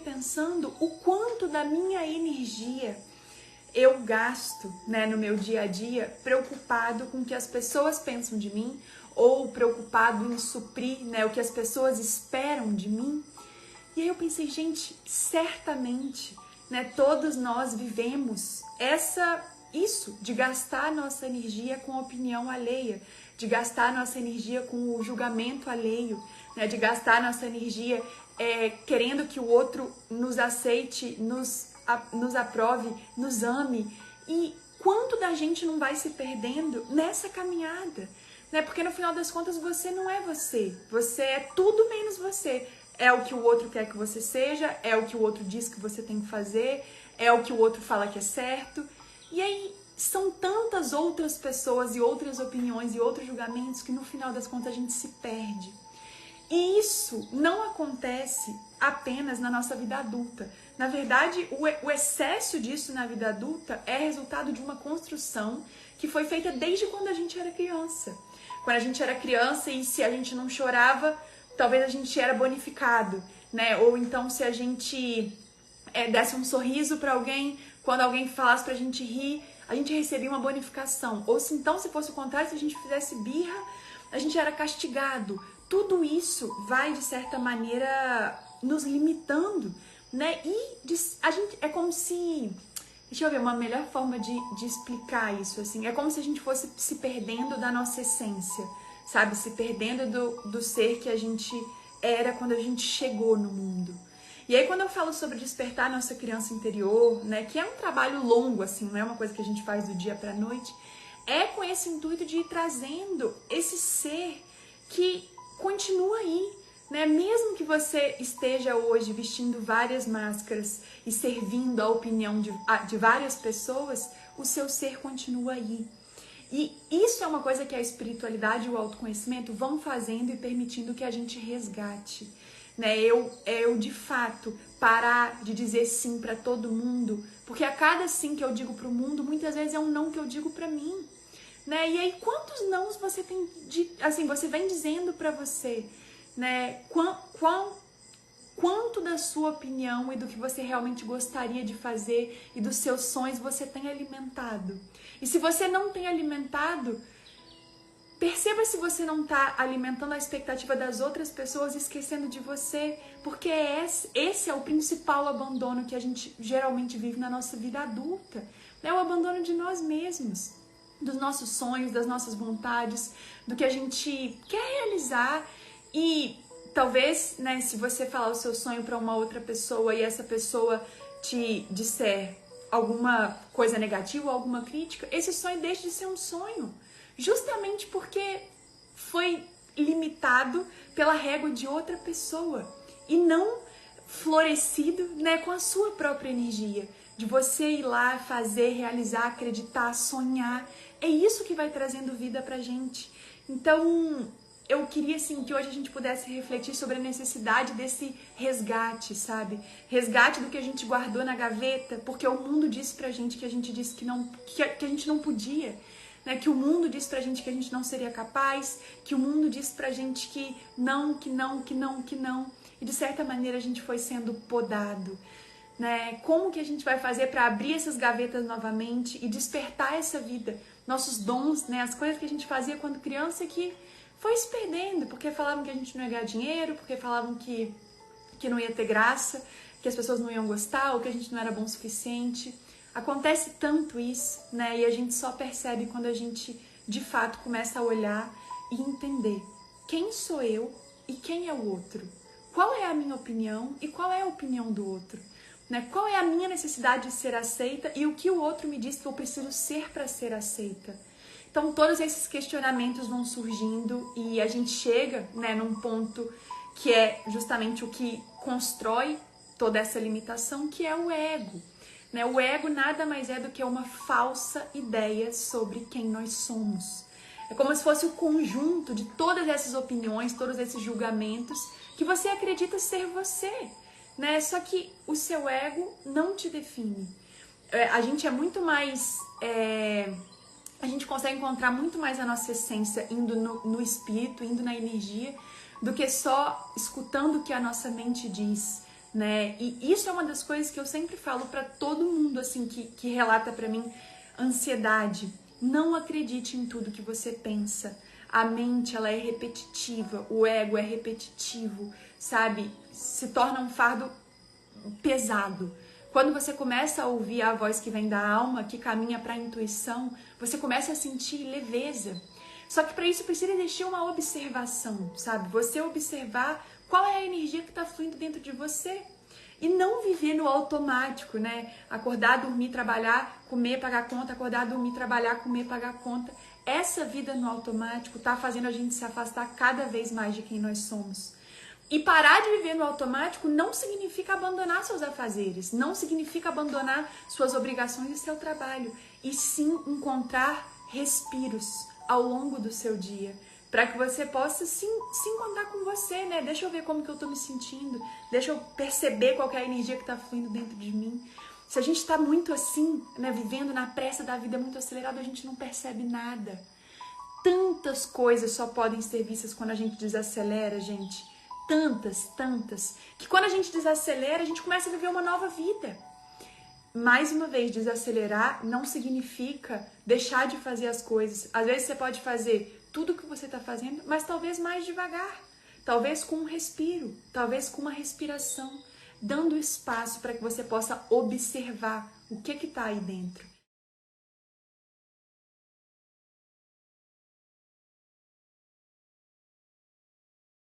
pensando o quanto da minha energia eu gasto, né, no meu dia a dia, preocupado com o que as pessoas pensam de mim, ou preocupado em suprir, né, o que as pessoas esperam de mim. E aí eu pensei, gente, certamente, né, todos nós vivemos isso de gastar nossa energia com a opinião alheia, de gastar nossa energia com o julgamento alheio, né, de gastar nossa energia querendo que o outro nos aceite, nos aprove, nos ame. E quanto da gente não vai se perdendo nessa caminhada? Né? Porque no final das contas você não é você. Você é tudo menos você. É o que o outro quer que você seja, é o que o outro diz que você tem que fazer, é o que o outro fala que é certo. E aí são tantas outras pessoas e outras opiniões e outros julgamentos que no final das contas a gente se perde. E isso não acontece apenas na nossa vida adulta. Na verdade, o excesso disso na vida adulta é resultado de uma construção que foi feita desde quando a gente era criança. Quando a gente era criança e se a gente não chorava, talvez a gente era bonificado, né? Ou então se a gente desse um sorriso para alguém, quando alguém falasse pra gente rir, a gente recebia uma bonificação. Ou se então, se fosse o contrário, se a gente fizesse birra, a gente era castigado. Tudo isso vai, de certa maneira, nos limitando, né? E a gente, é como se... Deixa eu ver uma melhor forma de explicar isso, assim. É como se a gente fosse se perdendo da nossa essência, sabe? Se perdendo do ser que a gente era quando a gente chegou no mundo. E aí, quando eu falo sobre despertar a nossa criança interior, né? Que é um trabalho longo, assim, não é uma coisa que a gente faz do dia pra noite. É com esse intuito de ir trazendo esse ser que continua aí, né? Mesmo que você esteja hoje vestindo várias máscaras e servindo a opinião de várias pessoas, o seu ser continua aí. E isso é uma coisa que a espiritualidade e o autoconhecimento vão fazendo e permitindo que a gente resgate, né? Eu de fato parar de dizer sim para todo mundo, porque a cada sim que eu digo para o mundo, muitas vezes é um não que eu digo para mim. Né? E aí, quantos nãos você tem, assim, você vem dizendo pra você, né? Quanto da sua opinião e do que você realmente gostaria de fazer e dos seus sonhos você tem alimentado? E se você não tem alimentado, perceba se você não está alimentando a expectativa das outras pessoas, esquecendo de você, porque esse é o principal abandono que a gente geralmente vive na nossa vida adulta, é o abandono de nós mesmos, dos nossos sonhos, das nossas vontades, do que a gente quer realizar. E talvez, né, se você falar o seu sonho para uma outra pessoa e essa pessoa te disser alguma coisa negativa ou alguma crítica, esse sonho deixa de ser um sonho, justamente porque foi limitado pela régua de outra pessoa e não florescido, né, com a sua própria energia, de você ir lá, fazer, realizar, acreditar, sonhar. É isso que vai trazendo vida pra gente. Então, eu queria, assim, que hoje a gente pudesse refletir sobre a necessidade desse resgate, sabe? Resgate do que a gente guardou na gaveta, porque o mundo disse pra gente que a gente disse que a gente não podia, né? Que o mundo disse pra gente que a gente não seria capaz, que o mundo disse pra gente que não. E de certa maneira a gente foi sendo podado. Né? Como que a gente vai fazer para abrir essas gavetas novamente e despertar essa vida, nossos dons, né? As coisas que a gente fazia quando criança que foi se perdendo, porque falavam que a gente não ia ganhar dinheiro, porque falavam que não ia ter graça, que as pessoas não iam gostar ou que a gente não era bom o suficiente. Acontece tanto isso, né? E a gente só percebe quando a gente de fato começa a olhar e entender quem sou eu e quem é o outro. Qual é a minha opinião e qual é a opinião do outro? Né? Qual é a minha necessidade de ser aceita e o que o outro me diz que eu preciso ser para ser aceita? Então, todos esses questionamentos vão surgindo e a gente chega, né, num ponto que é justamente o que constrói toda essa limitação, que é o ego. Né? O ego nada mais é do que uma falsa ideia sobre quem nós somos. É como se fosse o conjunto de todas essas opiniões, todos esses julgamentos que você acredita ser você. Né? Só que o seu ego não te define. A gente é muito mais... a gente consegue encontrar muito mais a nossa essência indo no espírito, indo na energia, do que só escutando o que a nossa mente diz. né? E isso é uma das coisas que eu sempre falo para todo mundo, assim, que relata para mim ansiedade. Não acredite em tudo que você pensa. A mente, ela é repetitiva, o ego é repetitivo, sabe? Se torna um fardo pesado. Quando você começa a ouvir a voz que vem da alma, que caminha para a intuição, você começa a sentir leveza. Só que para isso precisa existir uma observação, sabe? Você observar qual é a energia que está fluindo dentro de você. E não viver no automático, né? Acordar, dormir, trabalhar, comer, pagar conta, acordar, dormir, trabalhar, comer, pagar conta. Essa vida no automático tá fazendo a gente se afastar cada vez mais de quem nós somos. E parar de viver no automático não significa abandonar seus afazeres, não significa abandonar suas obrigações e seu trabalho, e sim encontrar respiros ao longo do seu dia, para que você possa se encontrar com você, né? Deixa eu ver como que eu tô me sentindo, deixa eu perceber qual que é a energia que tá fluindo dentro de mim. Se a gente tá muito assim, né, vivendo na pressa da vida muito acelerada, a gente não percebe nada. Tantas coisas só podem ser vistas quando a gente desacelera, gente. Tantas, que quando a gente desacelera, a gente começa a viver uma nova vida. Mais uma vez, desacelerar não significa deixar de fazer as coisas. Às vezes você pode fazer tudo o que você está fazendo, mas talvez mais devagar, talvez com um respiro, talvez com uma respiração, dando espaço para que você possa observar o que está aí dentro.